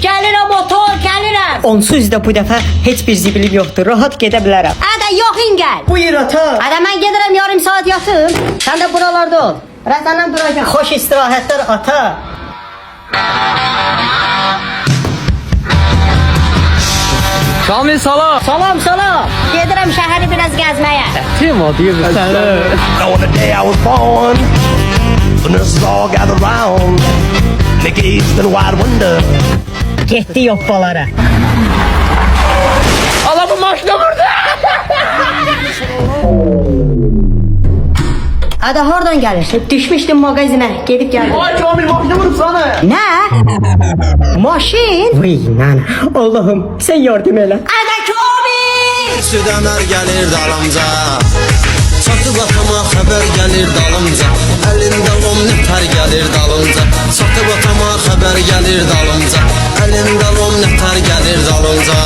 Gəlirəm motor, gəlirəm. Onsuz da bu dəfə heç bir zibilim yoxdur. Rahat gedə bilərəm. Ada yoxin gəl. Buyur ata. Ada mən gedirəm yarım saat yatım. Sən də buralarda ol. Rəsəndən duracağım. Xoş istirahətlər ata. Kamil salam. Salam, salam. Gedirəm şəhəri biraz gəzməyə. Kim o deyir sən? On the day I was born, the nurses all gathered round. They gazed in wide wonder. Getdi yoppalara. Allah bu maşını vurdu. Ada hardan gəlirsən? Düşmüşdüm mağazinə. Gedib gəldim. Ay Kamil maşını vurup sana. Nə? Maşin? Vay nana. Allah'ım sen yardım elə. Ada Kamil! Südəmər gəlir dalımca, satıb atama xəbər gəlir dalımca, əlində lom nətər gəlir dalımca, satıb atama xəbər gəlir dalımca, əlində lom nətər gəlir dalımca.